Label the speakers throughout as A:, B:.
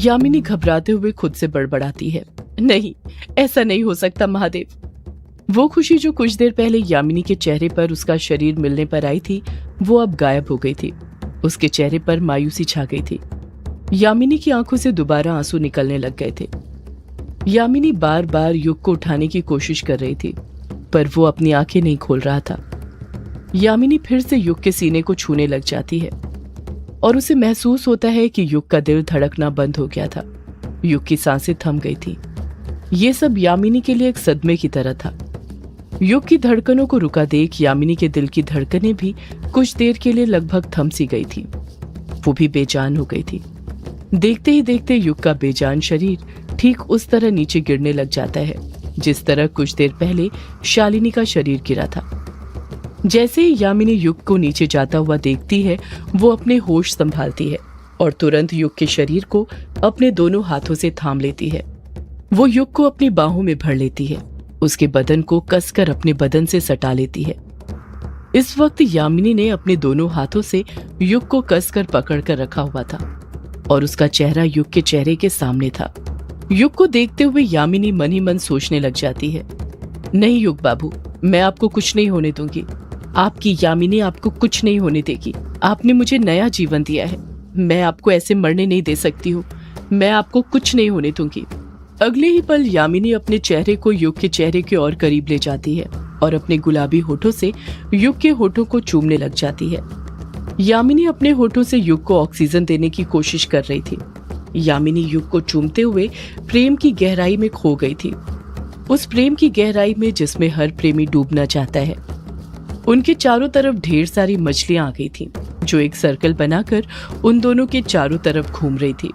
A: यामिनी घबराते हुए खुद से बड़बड़ाती है, नहीं, ऐसा नहीं हो सकता महादेव। वो खुशी जो कुछ देर पहले यामिनी के चेहरे पर उसका शरीर मिलने पर आई थी, वो अब गायब हो गई थी। उसके चेहरे पर मायूसी छा गई थी। यामिनी की आंखों से दोबारा आंसू निकलने लग गए थे। यामिनी बार बार युग को उठाने की कोशिश कर रही थी, पर वो अपनी आंखें नहीं खोल रहा था। यामिनी फिर से युग के सीने को छूने लग जाती है और उसे महसूस होता है कि युग का दिल धड़कना बंद हो गया था। युग की सांसें थम गई थी। ये सब यामिनी के लिए एक सदमे की तरह था। युग की धड़कनों को रुका देख यामिनी के दिल की धड़कनें भी कुछ देर के लिए लगभग थम सी गई थी। वो भी बेजान हो गई थी। देखते ही देखते युग का बेजान शरीर ठीक उस तरह नीचे गिरने लग जाता है जिस तरह कुछ देर पहले शालिनी का शरीर गिरा था। जैसे ही यामिनी युग को नीचे जाता हुआ देखती है, वो अपने होश संभालती है और तुरंत युग के शरीर को अपने दोनों हाथों से थाम लेती है। वो युग को अपनी बाहों में भर लेती है, उसके बदन को कसकर अपने बदन से सटा लेती है। इस वक्त यामिनी ने अपने दोनों हाथों से युग को कसकर पकड़कर रखा हुआ था और उसका चेहरा युग के चेहरे के सामने था। युग को देखते हुए यामिनी मन ही मन सोचने लग जाती है, नहीं युग बाबू, मैं आपको कुछ नहीं होने दूंगी। आपकी यामिनी आपको कुछ नहीं होने देगी। आपने मुझे नया जीवन दिया है, मैं आपको ऐसे मरने नहीं दे सकती हूँ। मैं आपको कुछ नहीं होने दूंगी। अगले ही पल यामिनी अपने चेहरे को युग के चेहरे के और करीब ले जाती है और अपने गुलाबी होठों से युग के होठों को चूमने लग जाती है। यामिनी अपने होठों से युग को ऑक्सीजन देने की कोशिश कर रही थी। यामिनी युग को चूमते हुए प्रेम की गहराई में खो गई थी, उस प्रेम की गहराई में जिसमें हर प्रेमी डूबना चाहता है। उनके चारों तरफ ढेर सारी मछलियां आ गई थीं, जो एक सर्कल बनाकर उन दोनों के चारों तरफ घूम रही थी।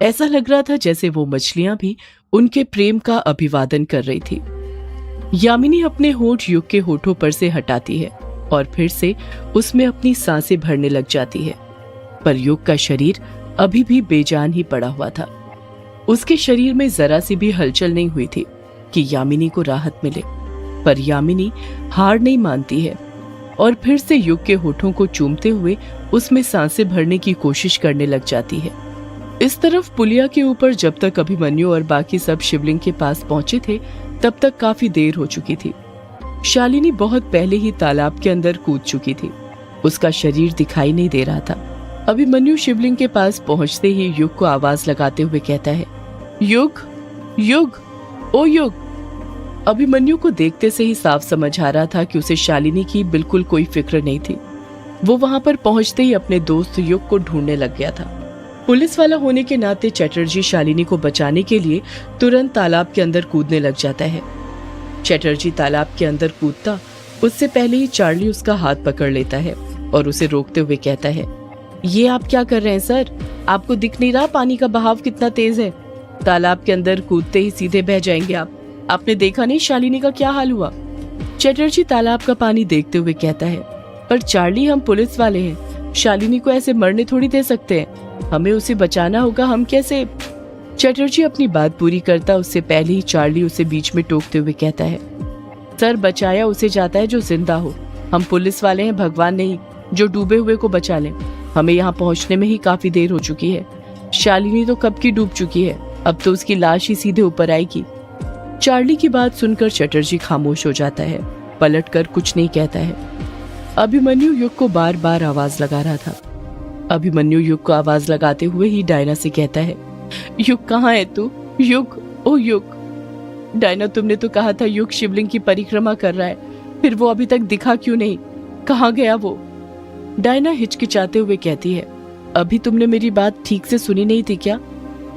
A: ऐसा लग रहा था जैसे वो मछलियां भी उनके प्रेम का अभिवादन कर रही थी। यामिनी अपने होठ युग के होठों पर से हटाती है और फिर से उसमें अपनी सांसें भरने लग जाती है, पर युग का शरीर अभी भी बेजान ही पड़ा हुआ था। उसके शरीर में जरा सी भी हलचल नहीं हुई थी कि यामिनी को राहत मिले, पर यामिनी हार नहीं मानती है और फिर से युग के होठों को चूमते हुए उसमें सांसें भरने की कोशिश करने लग जाती है। इस तरफ पुलिया के ऊपर जब तक अभिमन्यु और बाकी सब शिवलिंग के पास पहुंचे थे, तब तक काफी देर हो चुकी थी। शालिनी बहुत पहले ही तालाब के अंदर कूद चुकी थी, उसका शरीर दिखाई नहीं दे रहा था। अभिमन्यु शिवलिंग के पास पहुंचते ही युग को आवाज लगाते हुए कहता है, युग, युग, ओ युग। अभिमन्यु को देखते से ही साफ समझ आ रहा था कि उसे शालिनी की बिल्कुल कोई फिक्र नहीं थी। वो वहां पर पहुंचते ही अपने दोस्त युग को ढूंढने लग गया था। पुलिस वाला होने के नाते चटर्जी शालिनी को बचाने के लिए तुरंत तालाब के अंदर कूदने लग जाता है। चटर्जी तालाब के अंदर कूदता उससे पहले ही चार्ली उसका हाथ पकड़ लेता है और उसे रोकते हुए कहता है, ये आप क्या कर रहे हैं सर? आपको दिख नहीं रहा पानी का बहाव कितना तेज है? तालाब के अंदर कूदते ही सीधे बह जाएंगे आप। आपने देखा नहीं शालिनी का क्या हाल हुआ? चटर्जी तालाब का पानी देखते हुए कहता है, पर चार्ली, हम पुलिस वाले हैं, शालिनी को ऐसे मरने थोड़ी दे सकते हैं। हमें उसे बचाना होगा, हम कैसे? चटर्जी अपनी बात पूरी करता उससे पहले ही चार्ली उसे बीच में टोकते हुए कहता है, सर, बचाया उसे जाता है जो जिंदा हो। हम पुलिस वाले हैं, भगवान नहीं जो डूबे हुए को बचा लें। हमें यहाँ पहुँचने में ही काफी देर हो चुकी है। शालिनी तो कब की डूब चुकी है, अब तो उसकी लाश ही सीधे ऊपर आएगी। चार्ली की बात सुनकर चटर्जी खामोश हो जाता है, पलटकर कुछ नहीं कहता है। अभिमन्यु युग को बार बार आवाज लगा रहा था। अभिमन्यु युग को आवाज लगाते हुए ही डायना से कहता है, युग कहाँ है तू? युग, ओ युग। डायना, तुमने तो कहा था युग शिवलिंग की परिक्रमा कर रहा है, फिर वो अभी तक दिखा क्यों नहीं? कहाँ गया वो? डायना हिचकिचाते हुए कहती है, अभी तुमने मेरी बात ठीक से सुनी नहीं थी क्या?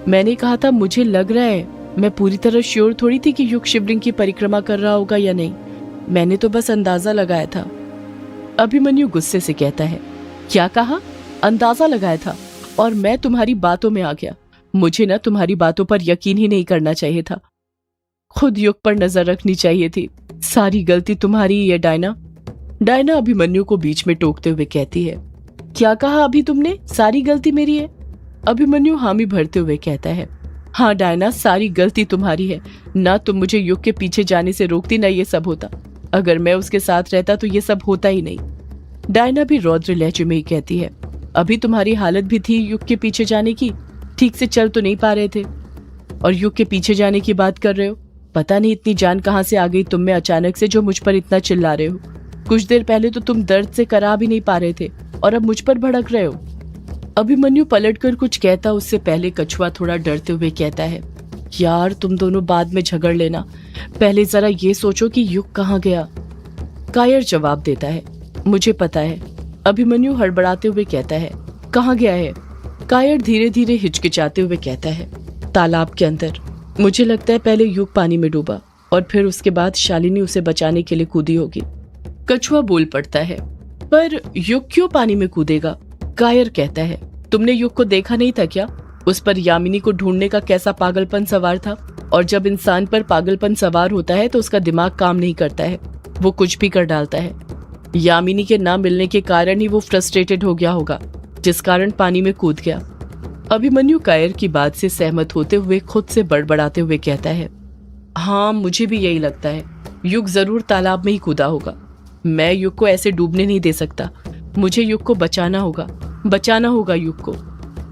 A: मैंने कहा था मुझे लग रहा है, मैं पूरी तरह श्योर थोड़ी थी कि युग शिवलिंग की परिक्रमा कर रहा होगा या नहीं। मैंने तो बस अंदाजा लगाया था। अभिमन्यु गुस्से से कहता है, क्या कहा? अंदाजा लगाया था और मैं तुम्हारी बातों में आ गया। मुझे ना तुम्हारी बातों पर यकीन ही नहीं करना चाहिए था, खुद युग पर नजर रखनी चाहिए थी। सारी गलती तुम्हारी ही है डायना। डायना अभिमन्यु को बीच में टोकते हुए कहती है, क्या कहा अभी तुमने? सारी गलती मेरी है? अभिमन्यु हामी भरते हुए कहता है, हाँ डायना, सारी गलती तुम्हारी है। ना तुम मुझे युग के पीछे जाने से रोकती, ना ये सब होता। अगर मैं उसके साथ रहता तो ये सब होता ही नहीं। डायना भी रौद्र लहजे में ही कहती है, अभी तुम्हारी हालत भी थी युग के पीछे जाने की। ठीक से चल तो नहीं पा रहे थे और युग के पीछे जाने की बात कर रहे हो। पता नहीं इतनी जान कहां से आ गई तुम में अचानक से, जो मुझ पर इतना चिल्ला रहे हो। कुछ देर पहले तो तुम दर्द से करा भी नहीं पा रहे थे और अब मुझ पर भड़क रहे हो। अभिमन्यु पलटकर कुछ कहता उससे पहले कछुआ थोड़ा डरते हुए कहता है, यार तुम दोनों बाद में झगड़ लेना, पहले जरा ये सोचो कि युग कहाँ गया। कायर जवाब देता है, मुझे पता है। अभिमन्यु हड़बड़ाते हुए कहता है, कहाँ गया है। कायर धीरे धीरे हिचकिचाते हुए कहता है, तालाब के अंदर। मुझे लगता है पहले युग पानी में डूबा और फिर उसके बाद शालिनी उसे बचाने के लिए कूदी होगी। कछुआ बोल पड़ता है, पर युग क्यों पानी में कूदेगा। कायर कहता है, तुमने युग को देखा नहीं था क्या। उस पर यामिनी को ढूंढने का कैसा पागलपन सवार था। और जब इंसान पर पागलपन सवार होता है तो उसका दिमाग काम नहीं करता है, वो कुछ भी कर डालता है। यामिनी के ना मिलने के कारण ही वो फ्रस्ट्रेटेड हो गया होगा, जिस कारण पानी में कूद गया। अभिमन्यु कायर की बात से सहमत होते हुए खुद से बड़बड़ाते हुए कहता है, हाँ मुझे भी यही लगता है, युग जरूर तालाब में ही कूदा होगा। मैं युग को ऐसे डूबने नहीं दे सकता, मुझे युग को बचाना होगा युग को।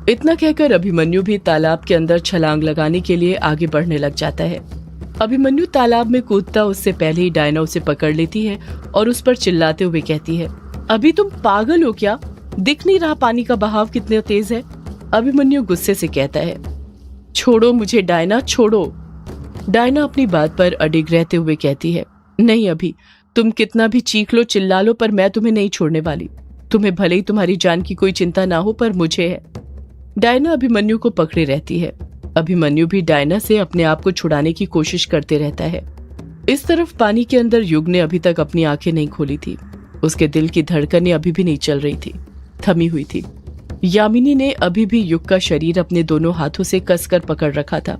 A: इतना कहकर अभिमन्यु भी तालाब के अंदर छलांग लगाने के लिए आगे बढ़ने लग जाता है। अभिमन्यु तालाब में कूदता उससे पहले ही डायना उसे पकड़ लेती है और उस पर चिल्लाते हुए कहती है, अभी तुम पागल हो क्या, दिख नहीं रहा पानी का बहाव कितना तेज है। अभिमन्यु गुस्से से कहता है, छोड़ो मुझे डायना, छोड़ो। डायना अपनी बात पर अडिग रहते हुए कहती है, नहीं अभी, तुम कितना भी चीख लो चिल्ला लो पर मैं तुम्हें नहीं छोड़ने वाली। तुम्हें भले ही तुम्हारी जान की कोई चिंता ना हो पर मुझे है। डायना अभिमन्यु को पकड़े रहती है। अभिमन्यु भी डायना से अपने आप को छुड़ाने की कोशिश करते रहता है। इस तरफ पानी के अंदर युग ने अभी तक अपनी आंखें नहीं खोली थी। उसके दिल की धड़कनें अभी भी नहीं चल रही थी, थमी हुई थी। यामिनी ने अभी भी युग का शरीर अपने दोनों हाथों से कसकर पकड़ रखा था।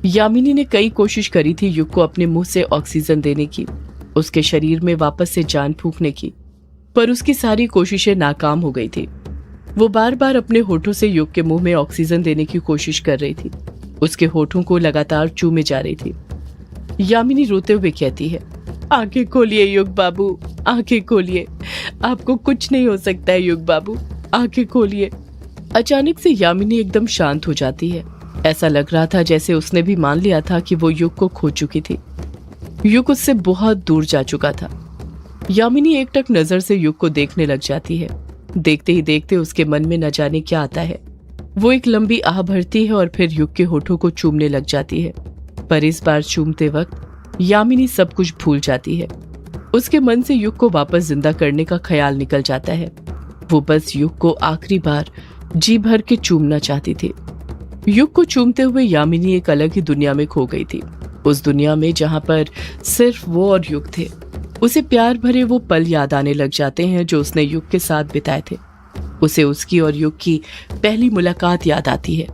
A: यामिनी ने कई कोशिश करी थी युग को अपने मुंह से ऑक्सीजन देने की, उसके शरीर में वापस से जान फूंकने की, पर उसकी सारी कोशिशें नाकाम हो गई थी। वो बार बार अपने होठों से युग के मुंह में ऑक्सीजन देने की कोशिश कर रही थी, उसके होठों को लगातार चूमे जा रही थी। यामिनी रोते हुए कहती है, आंखें खोलिए युग बाबू, आंखें खोलिए, आपको कुछ नहीं हो सकता है युग बाबू, आंखें खोलिए। अचानक से यामिनी एकदम शांत हो जाती है। ऐसा लग रहा था जैसे उसने भी मान लिया था कि वो युग को खो चुकी थी। युग उससे बहुत दूर जा चुका था। यामिनी एकटक नजर से युग को देखने लग जाती है। देखते ही देखते उसके मन में न जाने क्या आता है। वो एक लंबी आह भरती है और फिर युग के होठों को चूमने लग जाती है। पर इस बार चूमते वक्त यामिनी सब कुछ भूल जाती है। उसके मन से युग को वापस जिंदा करने का ख्याल निकल जाता है। वो बस युग को आखिरी बार जी भर के चूमना चाहती थी। युग को चूमते हुए यामिनी एक अलग ही दुनिया में खो गई थी। उस दुनिया में जहां पर सिर्फ वो और युग थे। उसे प्यार भरे वो पल याद आने लग जाते हैं जो उसने युग के साथ बिताए थे। उसे उसकी और युग की पहली मुलाकात याद आती है,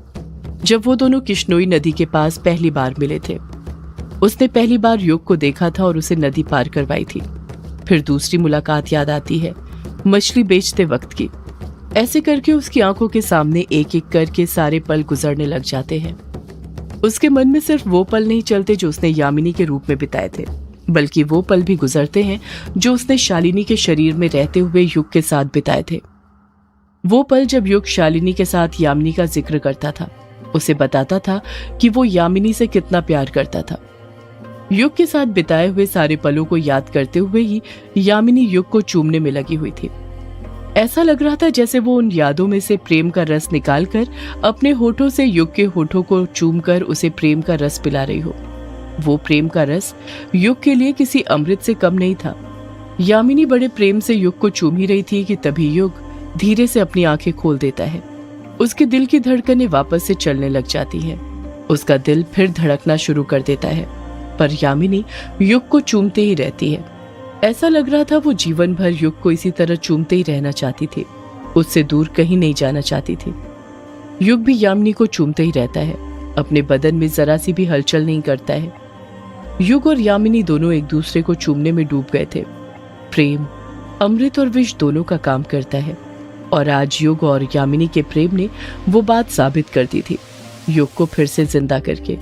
A: जब वो दोनों किश्नोई नदी के पास पहली बार मिले थे। उसने पहली बार युग को देखा था और उसे नदी पार करवाई थी। फिर दूसरी मुलाकात याद आती है, मछली बेचते वक्त की। ऐसे करके उसकी आंखों के सामने एक एक करके सारे पल गुजरने लग जाते हैं। उसके मन में सिर्फ वो पल नहीं चलते जो उसने यामिनी के रूप में बिताए थे, बल्कि वो पल भी गुजरते हैं जो उसने शालिनी के शरीर में रहते हुए युग के साथ बिताए थे। वो पल जब युग शालिनी के साथ यामिनी का जिक्र करता था, उसे बताता था कि वो यामिनी से कितना प्यार करता था। युग के साथ बिताए हुए सारे पलों को याद करते हुए ही यामिनी युग को चूमने में लगी हुई थी। ऐसा लग रहा था जैसे वो उन यादों में से प्रेम का रस निकालकर अपने होठों से युग के होठों को चूमकर उसे प्रेम का रस पिला रही हो। वो प्रेम का रस युग के लिए किसी अमृत से कम नहीं था। यामिनी बड़े प्रेम से युग को चूम ही रही थी कि तभी युग धीरे से अपनी आंखें खोल देता है। उसके दिल की धड़कनें वापस से चलने लग जाती हैं। उसका दिल फिर धड़कना शुरू कर देता है, पर यामिनी युग को चूमते ही रहती है। ऐसा लग रहा था वो जीवन भर युग को इसी तरह चूमते ही रहना चाहती थी, उससे दूर कहीं नहीं जाना चाहती थी। युग भी यामिनी को चूमते ही रहता है, अपने बदन में जरा सी भी हलचल नहीं करता है। युग और यामिनी दोनों एक दूसरे को चूमने में डूब गए थे। प्रेम अमृत और विष दोनों का काम करता है, और आज युग और यामिनी के प्रेम ने वो बात साबित कर दी थी, युग को फिर से जिंदा करके।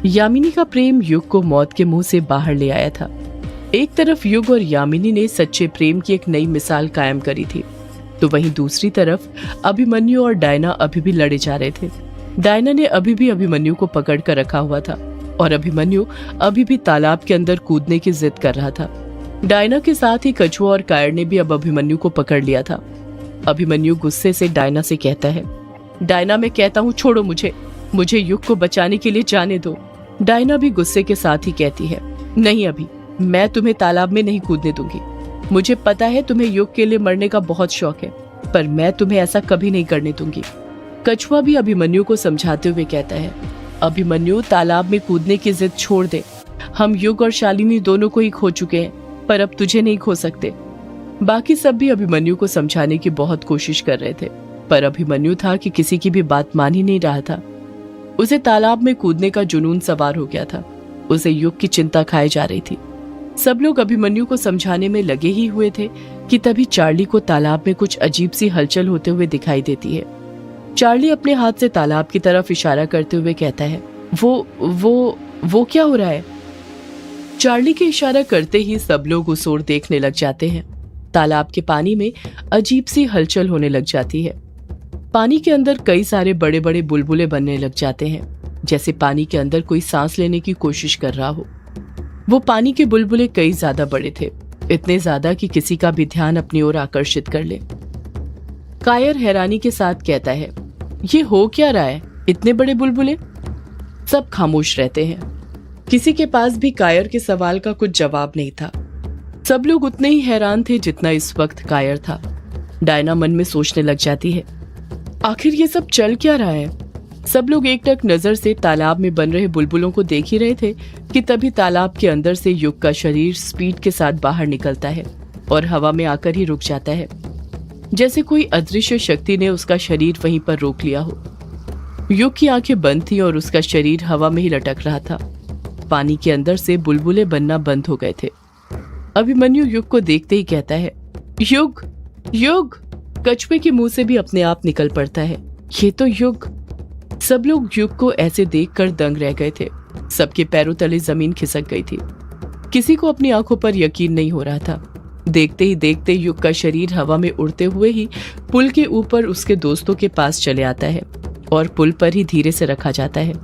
A: यामिनी का प्रेम युग को मौत के मुंह से बाहर ले आया था। एक तरफ युग और यामिनी ने सच्चे प्रेम की एक नई मिसाल कायम करी थी, तो वहीं दूसरी तरफ अभिमन्यु और डायना अभी भी लड़े जा रहे थे। डायना ने अभी भी अभिमन्यु को पकड़ कर रखा हुआ था और अभिमन्यु अभी भी तालाब के अंदर कूदने की जिद कर रहा था। डायना के साथ ही कछुआ और कायर ने भी अब अभिमन्यु को पकड़ लिया था। अभिमन्यु गुस्से से डायना से कहता है, डायना मैं कहता हूँ छोड़ो मुझे युग को बचाने के लिए जाने दो। डायना भी गुस्से के साथ ही कहती है, नहीं अभी मैं तुम्हें तालाब में नहीं कूदने दूंगी। मुझे पता है तुम्हें युग के लिए मरने का बहुत शौक है, पर मैं तुम्हें ऐसा कभी नहीं करने दूंगी। कछुआ भी अभिमन्यु को समझाते हुए कहता है, अभिमन्यु तालाब में कूदने की जिद छोड़ दे। हम युग और शालिनी दोनों को ही खो चुके हैं, पर अब तुझे नहीं खो सकते। बाकी सब भी अभिमन्यु को समझाने की बहुत कोशिश कर रहे थे, पर अभिमन्यु था कि किसी की भी बात मान ही नहीं रहा था। उसे तालाब में कूदने का जुनून सवार हो गया था। उसे युग की चिंता खाए जा रही थी। सब लोग अभिमन्यु को समझाने में लगे ही हुए थे कि तभी चार्ली को तालाब में कुछ अजीब सी हलचल होते हुए दिखाई देती है। चार्ली अपने हाथ से तालाब की तरफ इशारा करते हुए कहता है, वो क्या हो रहा है? चार्ली के इशारा करते ही सब लोग उस ओर देखने लग जाते हैं। तालाब के पानी में अजीब सी हलचल होने लग जाती है। पानी के अंदर कई सारे बड़े बड़े बुलबुले बनने लग जाते हैं, जैसे पानी के अंदर कोई सांस लेने की कोशिश कर रहा हो। वो पानी के बुलबुले कई ज्यादा बड़े थे, इतने ज्यादा कि किसी का भी ध्यान अपनी ओर आकर्षित कर ले। कायर हैरानी के साथ कहता है, ये हो क्या रहा है? इतने बड़े बुलबुले? सब खामोश रहते हैं। किसी के पास भी कायर के सवाल का कुछ जवाब नहीं था। सब लोग उतने ही हैरान थे जितना इस वक्त कायर था। डायना मन में सोचने लग जाती है, आखिर ये सब चल क्या रहा है? सब लोग एकटक नजर से तालाब में बन रहे बुलबुलों को देख ही रहे थे कि तभी तालाब के अंदर से युग का शरीर स्पीड के साथ बाहर निकलता है और हवा में आकर ही रुक जाता है, जैसे कोई अदृश्य शक्ति ने उसका शरीर वहीं पर रोक लिया हो। युग की आंखें बंद थी और उसका शरीर हवा में ही लटक रहा था। पानी के अंदर से बुलबुले बनना बंद हो गए थे। अभिमन्यु युग को देखते ही कहता है, युग युग। कछुए के मुंह से भी अपने आप निकल पड़ता है, ये तो युग। सब लोग युग को ऐसे देखकर दंग रह गए थे। सबके पैरों तले जमीन खिसक गई थी। किसी को अपनी आंखों पर यकीन नहीं हो रहा था। देखते ही देखते युग का शरीर हवा में उड़ते हुए ही पुल के ऊपर उसके दोस्तों के पास चले आता है और पुल पर ही धीरे से रखा जाता है।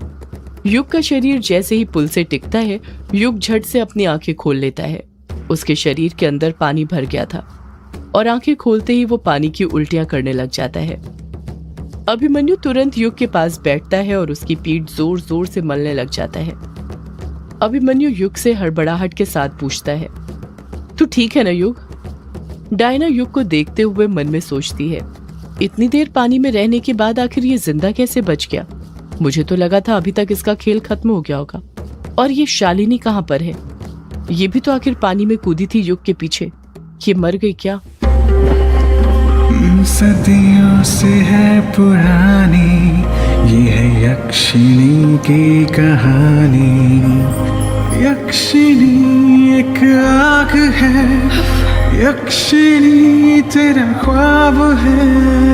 A: युग का शरीर जैसे ही पुल से टिकता है, युग झट से अपनी आंखें खोल लेता है। उसके शरीर के अंदर पानी भर गया था और आंखें खोलते ही वो पानी की उल्टियां करने लग जाता है। अभिमन्यु तुरंत युग के पास बैठता है और उसकी पीठ जोर जोर से मलने लग जाता है। अभिमन्यु युग से हड़बड़ाहट के साथ पूछता है, तू ठीक है ना युग? डायना युग को देखते हुए मन में सोचती है, इतनी देर पानी में रहने के बाद आखिर ये जिंदा कैसे बच गया? मुझे तो लगा था अभी तक इसका खेल खत्म हो गया होगा। और ये शालिनी कहाँ पर है? ये भी तो आखिर पानी में कूदी थी युग के पीछे। ये मर गई क्या?
B: सदियों से है पुरानी ये है यक्षिणी की कहानी। यक्षिणी एक आग है, यक्षिणी तेरा ख्वाब है।